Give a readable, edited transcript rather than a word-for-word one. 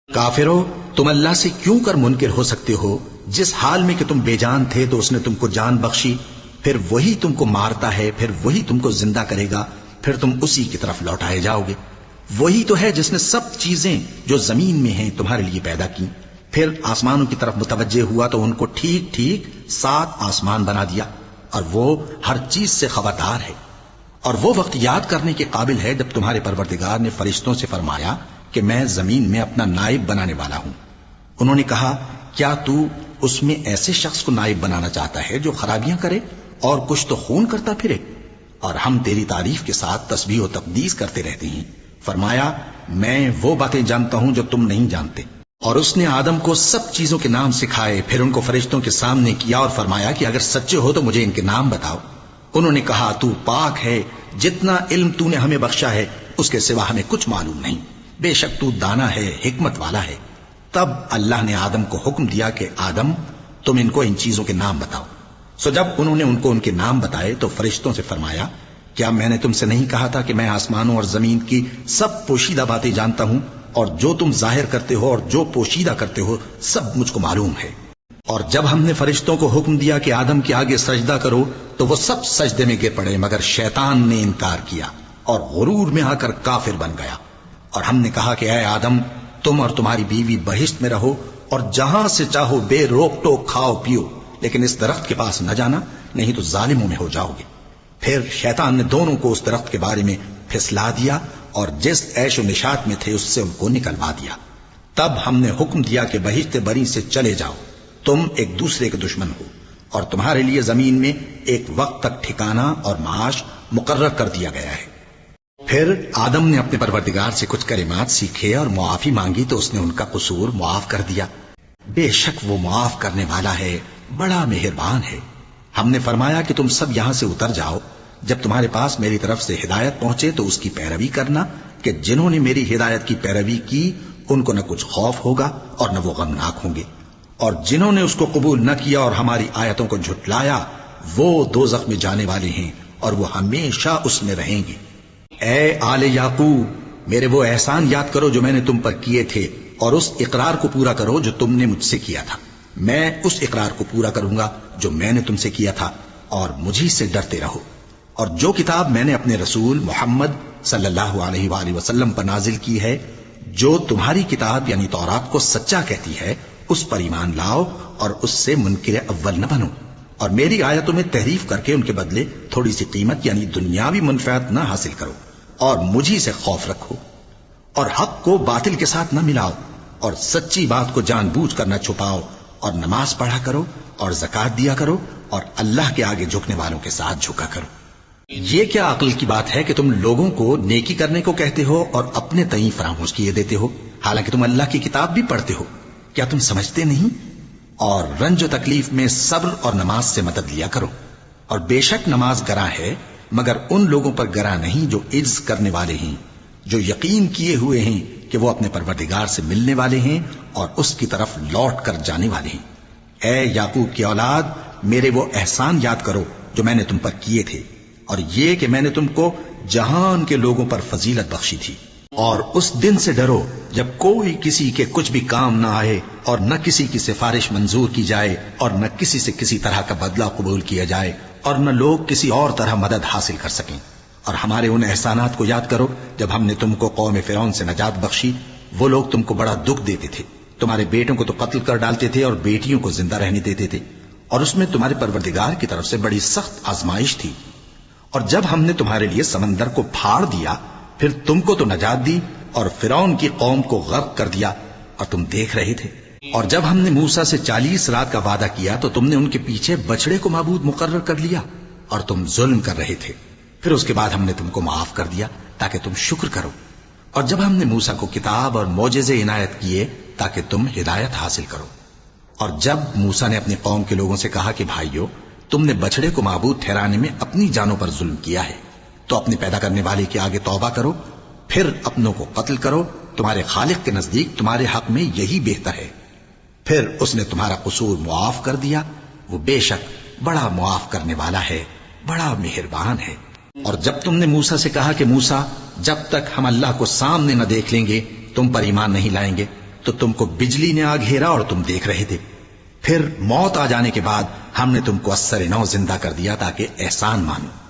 کافرو، تم اللہ سے کیوں کر منکر ہو سکتے ہو؟ جس حال میں کہ تم بے جان تھے تو اس نے تم کو جان بخشی، پھر وہی تم کو مارتا ہے، پھر وہی تم کو زندہ کرے گا، پھر تم اسی کی طرف لوٹائے جاؤ گے۔ وہی تو ہے جس نے سب چیزیں جو زمین میں ہیں تمہارے لیے پیدا کی، پھر آسمانوں کی طرف متوجہ ہوا تو ان کو ٹھیک ٹھیک 7 آسمان بنا دیا، اور وہ ہر چیز سے خبردار ہے۔ اور وہ وقت یاد کرنے کے قابل ہے جب تمہارے پروردگار نے فرشتوں سے فرمایا کہ میں زمین میں اپنا نائب بنانے والا ہوں۔ انہوں نے کہا، کیا تو اس میں ایسے شخص کو نائب بنانا چاہتا ہے جو خرابیاں کرے اور کچھ تو خون کرتا پھرے؟ اور ہم تیری تعریف کے ساتھ تسبیح و تقدیس کرتے رہتے ہیں۔ فرمایا، میں وہ باتیں جانتا ہوں جو تم نہیں جانتے۔ اور اس نے آدم کو سب چیزوں کے نام سکھائے، پھر ان کو فرشتوں کے سامنے کیا اور فرمایا کہ اگر سچے ہو تو مجھے ان کے نام بتاؤ۔ انہوں نے کہا، تو پاک ہے، جتنا علم تو نے ہمیں بخشا ہے اس کے سوا ہمیں کچھ معلوم نہیں، بے شک تو دانا ہے، حکمت والا ہے۔ تب اللہ نے آدم کو حکم دیا کہ آدم، تم ان کو ان چیزوں کے نام بتاؤ۔ سو جب انہوں نے ان کو ان کے نام بتائے تو فرشتوں سے فرمایا، کیا میں نے تم سے نہیں کہا تھا کہ میں آسمانوں اور زمین کی سب پوشیدہ باتیں جانتا ہوں، اور جو تم ظاہر کرتے ہو اور جو پوشیدہ کرتے ہو سب مجھ کو معلوم ہے۔ اور جب ہم نے فرشتوں کو حکم دیا کہ آدم کے آگے سجدہ کرو تو وہ سب سجدے میں گر پڑے، مگر شیطان نے انکار کیا اور غرور میں آ کر کافر بن گیا۔ اور ہم نے کہا کہ اے آدم، تم اور تمہاری بیوی بہشت میں رہو اور جہاں سے چاہو بے روک ٹوک کھاؤ پیو، لیکن اس درخت کے پاس نہ جانا، نہیں تو ظالموں میں ہو جاؤ گے۔ پھر شیطان نے دونوں کو اس درخت کے بارے میں پھسلا دیا اور جس عیش و نشاط میں تھے اس سے ان کو نکلوا دیا۔ تب ہم نے حکم دیا کہ بہشت بری سے چلے جاؤ، تم ایک دوسرے کے دشمن ہو، اور تمہارے لیے زمین میں ایک وقت تک ٹھکانہ اور معاش مقرر کر دیا گیا ہے۔ پھر آدم نے اپنے پروردگار سے کچھ کلمات سیکھے اور معافی مانگی تو اس نے ان کا قصور معاف کر دیا۔ بے شک وہ معاف کرنے والا ہے، بڑا مہربان ہے۔ ہم نے فرمایا کہ تم سب یہاں سے اتر جاؤ، جب تمہارے پاس میری طرف سے ہدایت پہنچے تو اس کی پیروی کرنا، کہ جنہوں نے میری ہدایت کی پیروی کی ان کو نہ کچھ خوف ہوگا اور نہ وہ غمناک ہوں گے، اور جنہوں نے اس کو قبول نہ کیا اور ہماری آیتوں کو جھٹلایا وہ دوزخ میں جانے والے ہیں اور وہ ہمیشہ اس میں رہیں گے۔ اے آل یعقوب، میرے وہ احسان یاد کرو جو میں نے تم پر کیے تھے، اور اس اقرار کو پورا کرو جو تم نے مجھ سے کیا تھا۔ میں اس اقرار کو پورا کروں گا جو میں نے تم سے کیا تھا، اور مجھی سے ڈرتے رہو۔ اور جو کتاب میں نے اپنے رسول محمد صلی اللہ علیہ وآلہ وسلم پر نازل کی ہے، جو تمہاری کتاب یعنی تورات کو سچا کہتی ہے، اس پر ایمان لاؤ اور اس سے منکر اول نہ بنو، اور میری آیتوں میں تحریف کر کے ان کے بدلے تھوڑی سی قیمت یعنی دنیاوی منفعت نہ حاصل کرو، اور مجھی سے خوف رکھو، اور حق کو باطل کے ساتھ نہ ملاؤ، اور سچی بات کو جان بوجھ کر نہ چھپاؤ، اور نماز پڑھا کرو اور زکوٰۃ دیا کرو، اور اللہ کے آگے جھکنے والوں کے ساتھ جھکا کرو۔ یہ کیا عقل کی بات ہے کہ تم لوگوں کو نیکی کرنے کو کہتے ہو اور اپنے تئیں فراموش کیے دیتے ہو، حالانکہ تم اللہ کی کتاب بھی پڑھتے ہو؟ کیا تم سمجھتے نہیں؟ اور رنج و تکلیف میں صبر اور نماز سے مدد لیا کرو، اور بے شک نماز گراں ہے، مگر ان لوگوں پر گراں نہیں جو عجز کرنے والے ہیں، جو یقین کیے ہوئے ہیں کہ وہ اپنے پروردگار سے ملنے والے ہیں اور اس کی طرف لوٹ کر جانے والے ہیں۔ اے یعقوب کی اولاد، میرے وہ احسان یاد کرو جو میں نے تم پر کیے تھے، اور یہ کہ میں نے تم کو جہان کے لوگوں پر فضیلت بخشی تھی۔ اور اس دن سے ڈرو جب کوئی کسی کے کچھ بھی کام نہ آئے، اور نہ کسی کی سفارش منظور کی جائے، اور نہ کسی سے کسی طرح کا بدلہ قبول کیا جائے، اور نہ لوگ کسی اور طرح مدد حاصل کر سکیں۔ اور ہمارے ان احسانات کو یاد کرو جب ہم نے تم کو قوم فرعون سے نجات بخشی۔ وہ لوگ تم کو بڑا دکھ دیتے تھے، تمہارے بیٹوں کو تو قتل کر ڈالتے تھے اور بیٹیوں کو زندہ رہنے دیتے تھے، اور اس میں تمہارے پروردگار کی طرف سے بڑی سخت آزمائش تھی۔ اور جب ہم نے تمہارے لیے سمندر کو پھاڑ دیا، پھر تم کو تو نجات دی اور فرعون کی قوم کو غرق کر دیا، اور تم دیکھ رہے تھے۔ اور جب ہم نے موسیٰ سے 40 رات کا وعدہ کیا تو تم نے ان کے پیچھے بچڑے کو معبود مقرر کر لیا، اور تم ظلم کر رہے تھے۔ پھر اس کے بعد ہم نے تم کو معاف کر دیا تاکہ تم شکر کرو۔ اور جب ہم نے موسیٰ کو کتاب اور معجزے عنایت کیے تاکہ تم ہدایت حاصل کرو۔ اور جب موسیٰ نے اپنی قوم کے لوگوں سے کہا کہ بھائیو، تم نے بچڑے کو معبود ٹھہرانے میں اپنی جانوں پر ظلم کیا ہے، تو اپنے پیدا کرنے والے کے آگے توبہ کرو، پھر اپنوں کو قتل کرو، تمہارے خالق کے نزدیک تمہارے حق میں یہی بہتر ہے۔ پھر اس نے تمہارا قصور معاف کر دیا، وہ بے شک بڑا معاف کرنے والا ہے، بڑا مہربان ہے۔ اور جب تم نے موسیٰ سے کہا کہ موسیٰ، جب تک ہم اللہ کو سامنے نہ دیکھ لیں گے تم پر ایمان نہیں لائیں گے، تو تم کو بجلی نے آ گھیرا اور تم دیکھ رہے تھے، پھر موت آ جانے کے بعد ہم نے تم کو اثر نو زندہ کر دیا تاکہ احسان مانو۔